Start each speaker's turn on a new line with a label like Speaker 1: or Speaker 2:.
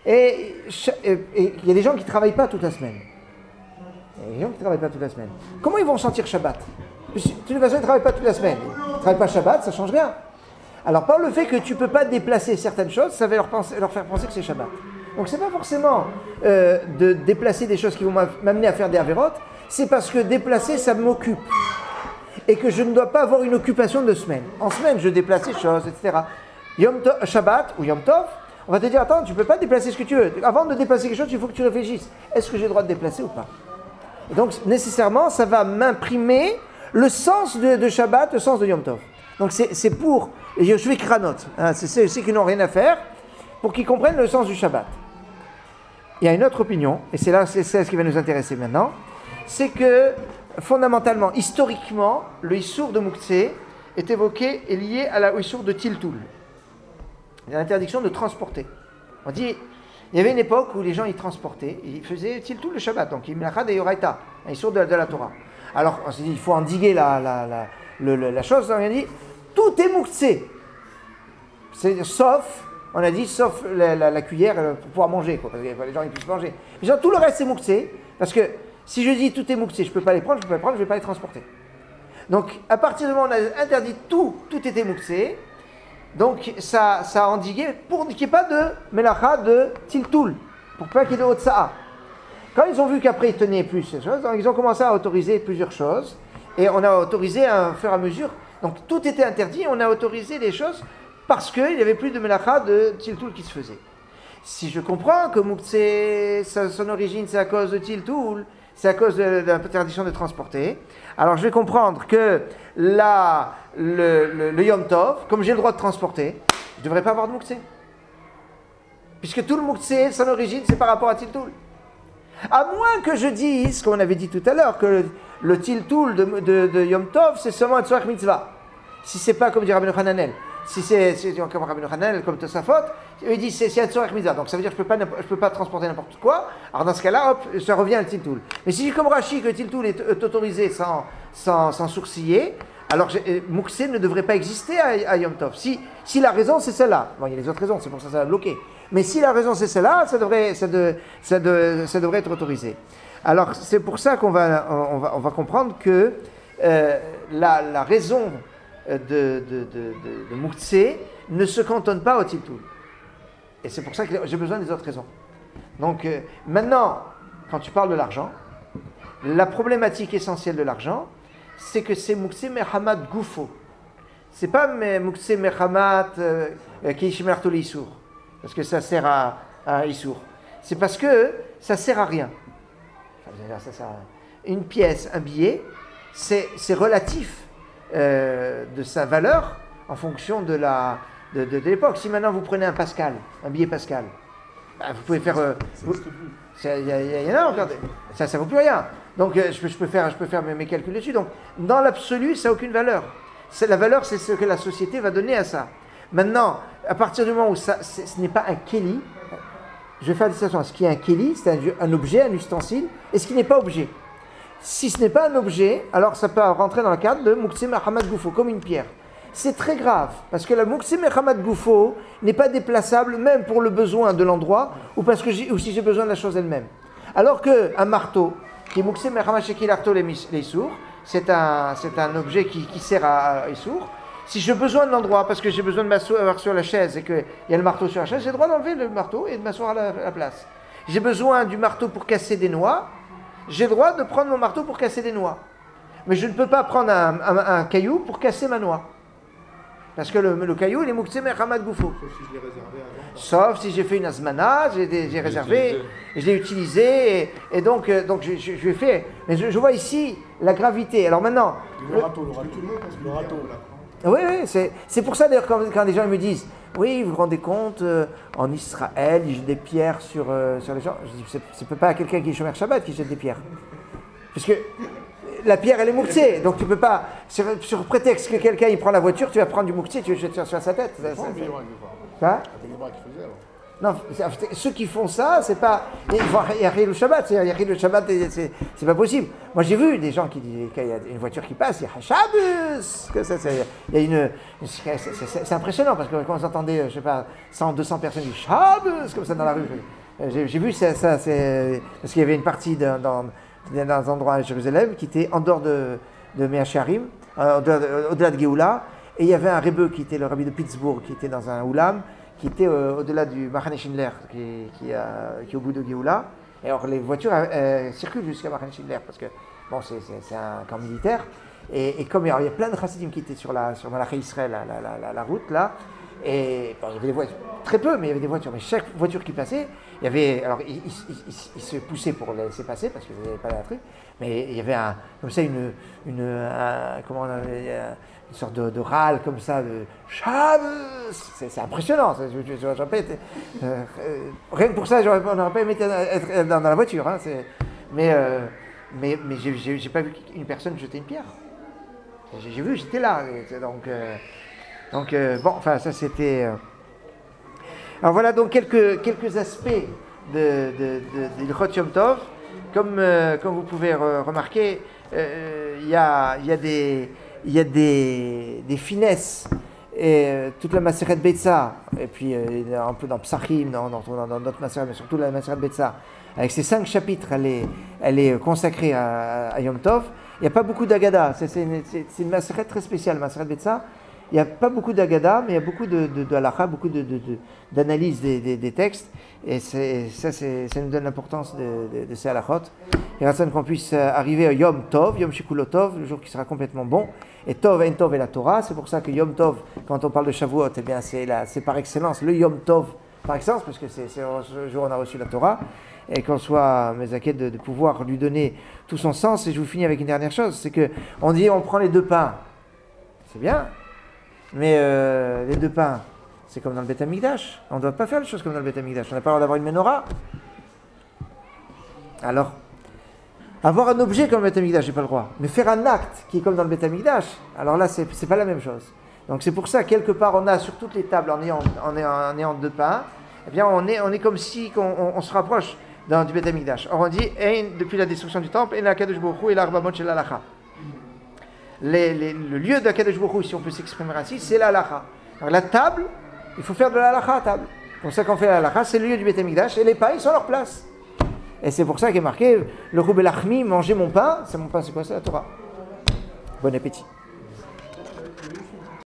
Speaker 1: Et il y a des gens qui ne travaillent pas toute la semaine. Il y a des gens qui ne travaillent pas toute la semaine. Comment ils vont sentir Shabbat? De toute façon, ils ne travaillent pas toute la semaine. Ils ne travaillent pas Shabbat, ça ne change rien. Alors, par le fait que tu ne peux pas déplacer certaines choses, ça va leur faire penser que c'est Shabbat. Donc, ce n'est pas forcément de déplacer des choses qui vont m'amener à faire des avérotes, c'est parce que déplacer, ça m'occupe. Et que je ne dois pas avoir une occupation de semaine. En semaine, je déplace des choses, etc. Shabbat ou Yom Tov, on va te dire, attends, tu ne peux pas déplacer ce que tu veux. Avant de déplacer quelque chose, il faut que tu réfléchisses. Est-ce que j'ai le droit de déplacer ou pas? Et donc, nécessairement, ça va m'imprimer le sens de Shabbat, le sens de Yom Tov. Donc, c'est pour les Yoshvei Kranot, hein, c'est ceux qui n'ont rien à faire, pour qu'ils comprennent le sens du Shabbat. Il y a une autre opinion, et c'est ce qui va nous intéresser maintenant, c'est que, fondamentalement, historiquement, le Issour de Mouktsé est évoqué et lié à la Issour de Tiltoul. Il y a l'interdiction de transporter. On dit, il y avait une époque où les gens ils transportaient, ils faisaient Tiltoul le Shabbat, donc il Milachad et Yoraita, un Issour de la Torah. Alors, on s'est dit, il faut endiguer la chose, on a dit, tout est Mouktsé. Sauf, on a dit, sauf la cuillère pour pouvoir manger, quoi, parce que les gens ils puissent manger. Mais genre, tout le reste c'est Mouktsé, parce que si je dis tout est Mouktsé, je ne peux pas les prendre, je ne vais pas les transporter. Donc, à partir du moment où on a interdit tout était Mouktsé, donc ça a endigué pour qu'il n'y ait pas de Melacha de Tiltoul, pour pas qu'il y ait de Hotsa'a. Quand ils ont vu qu'après ils tenaient plus ces choses, donc ils ont commencé à autoriser plusieurs choses, et on a autorisé à fur et à mesure, donc tout était interdit, on a autorisé des choses parce qu'il n'y avait plus de Melacha de Tiltoul qui se faisait. Si je comprends que Mouktsé, son origine c'est à cause de Tiltoul, c'est à cause de l'interdiction de transporter. Alors je vais comprendre que le Yom Tov, comme j'ai le droit de transporter, je ne devrais pas avoir de Mouktsé. Puisque tout le Mouktsé, son origine, c'est par rapport à Tiltoul. À moins que je dise, comme on avait dit tout à l'heure, que le Tiltoul de Yom Tov, c'est seulement un Tzorach Mitzvah. Si c'est pas comme dit Rabbeinu Hananel, si c'est comme Rabbeinu Hananel, comme Tosafot, il dit c'est un Tzorach Mitzvah. Donc ça veut dire que je peux pas transporter n'importe quoi. Alors dans ce cas-là, hop, ça revient à Tiltoul. Mais si j'ai comme Rashi que Tiltoul est autorisé sans sourciller, alors Mouktsé ne devrait pas exister à Yom Tov. Si la raison c'est celle-là, bon il y a les autres raisons, c'est pour ça que ça va bloquer. Mais si la raison c'est celle-là, ça devrait être autorisé. Alors c'est pour ça qu'on va comprendre que la raison de Mouktsé ne se cantonne pas au Tiltoul. Et c'est pour ça que j'ai besoin des autres raisons. Donc maintenant, quand tu parles de l'argent, la problématique essentielle de l'argent, c'est que c'est Mouktsé Mehamad Goufo. C'est pas Mouktsé Mehamad Keishimerto Issour, parce que ça sert à Issour. C'est parce que ça sert à rien. Une pièce, un billet, c'est relatif de sa valeur en fonction de l'époque. Si maintenant vous prenez un billet Pascal, vous pouvez faire. Il y en a, regardez, ça ne vaut plus rien. Donc je peux faire mes calculs dessus. Donc dans l'absolu, ça n'a aucune valeur. La valeur, c'est ce que la société va donner à ça. Maintenant, à partir du moment où ce n'est pas un kéli, je vais faire la distinction. Ce qui est un kéli, c'est un objet, un ustensile, et ce qui n'est pas objet. Si ce n'est pas un objet, alors ça peut rentrer dans le cadre de Mouktsé Mehamad Goufo, comme une pierre. C'est très grave, parce que la Mouktsé Mehamad Goufo n'est pas déplaçable, même pour le besoin de l'endroit, ou si j'ai besoin de la chose elle-même. Alors qu'un marteau, qui est Mouktsé Mehamad Shekil Arto Leissour, c'est un objet qui sert à Issour. Si j'ai besoin de l'endroit, parce que j'ai besoin de m'asseoir sur la chaise et qu'il y a le marteau sur la chaise, j'ai le droit d'enlever le marteau et de m'asseoir à la place. J'ai besoin du marteau pour casser des noix, j'ai le droit de prendre mon marteau pour casser des noix. Mais je ne peux pas prendre un caillou pour casser ma noix. Parce que le caillou, il est Mouktsé Mehamad Goufo.
Speaker 2: Sauf si je l'ai réservé avant.
Speaker 1: Sauf si j'ai fait une azmana, j'ai réservé, je l'ai utilisé, et donc je fais. Mais je vois ici la gravité. Alors maintenant.
Speaker 2: Le râteau.
Speaker 1: Oui, c'est pour ça d'ailleurs quand les gens me disent, oui, vous vous rendez compte, en Israël, ils jettent des pierres sur les gens. Je dis, c'est pas quelqu'un qui est Shomer Shabbat qui jette des pierres. Parce que la pierre, elle est Mouktsé, donc tu peux pas, sur prétexte que quelqu'un il prend la voiture, tu vas prendre du Mouktsé, tu vas jeter sur sa tête.
Speaker 2: Quoi ?
Speaker 1: Non, ceux qui font ça, c'est pas. Il y a le Shabbat, le Shabbat, c'est pas possible. Moi, j'ai vu des gens qui disent qu'il y a une voiture qui passe, il y a Shabbos. Il y a une. C'est impressionnant parce que quand vous entendez, je sais pas, 100, 200 personnes qui disent Shabbos comme ça dans la rue. J'ai vu ça, parce qu'il y avait une partie dans un endroit à Jérusalem qui était en dehors de Mea Shearim, au-delà de Géoula, et il y avait un rebbe qui était le rabbi de Pittsburgh, qui était dans un oulam, qui était au-delà du Machane Schindler, qui est au bout de Géoula. Et alors les voitures circulent jusqu'à Machane Schindler, parce que bon, c'est un camp militaire. Et comme il y a plein de chassidim qui étaient sur Malachi Israël, la route là, et bon, il y avait des voitures, très peu, mais il y avait des voitures. Mais chaque voiture qui passait, il y avait. Alors ils se poussaient pour laisser passer, parce qu'il n'y avait pas de truc, mais il y avait comme ça comment on appelle, une sorte de râle comme ça, de Shabbos. C'est impressionnant. Rien que pour ça, on n'aurait pas aimé être dans la voiture. Hein, mais j'ai pas vu une personne jeter une pierre. J'ai vu, j'étais là. Donc bon, enfin, ça c'était. Alors voilà donc quelques aspects de l'Ilchot Yom Tov. Comme vous pouvez remarquer, il y a des finesses, et toute la Maseret Betsa, et puis un peu dans Psachim, dans d'autres Maseret, mais surtout la Maseret Betsa, avec ses 5 chapitres, elle est consacrée à Yom Tov. Il n'y a pas beaucoup d'Agada, c'est une Maseret très spéciale, Maseret Betsa. Il n'y a pas beaucoup d'Agada, mais il y a beaucoup de halakha, beaucoup d'analyse des textes, et ça nous donne l'importance de ces halakhot. Et Ratson qu'on puisse arriver à Yom Tov, Yom Shikulo Tov, le jour qui sera complètement bon. Et Tov, En Tov et la Torah, c'est pour ça que Yom Tov, quand on parle de Shavuot, eh bien c'est par excellence le Yom Tov par excellence, parce que c'est ce jour où on a reçu la Torah, et qu'on soit Mezaket de pouvoir lui donner tout son sens. Et je vous finis avec une dernière chose, c'est que on dit on prend les 2 pains, c'est bien, mais les 2 pains, c'est comme dans le Beth Amikdash. On ne doit pas faire les choses comme dans le Beth Amikdash. On n'a pas le droit d'avoir une menorah. Alors, avoir un objet comme le Beth Amikdash, j'ai pas le droit. Mais faire un acte qui est comme dans le Beth Amikdash, alors là, c'est pas la même chose. Donc c'est pour ça, quelque part, on a sur toutes les tables, en ayant 2 pains, eh bien, on est comme si on se rapproche du Beth Amikdash. Or, on dit, depuis la destruction du temple, la Kadosh Baruch Hu et l'Arbamot Shel Halacha. Le lieu de Kadosh Baruch Hu, si on peut s'exprimer ainsi, c'est la halacha. Alors la table, il faut faire de la halacha à table. Pour ça qu'on fait la halacha, c'est le lieu du Beth Amikdash, et les pains, ils sont à leur place. Et c'est pour ça qu'il est marqué, le Roubelachmi, manger mon pain, c'est quoi, c'est la Torah. Bon appétit.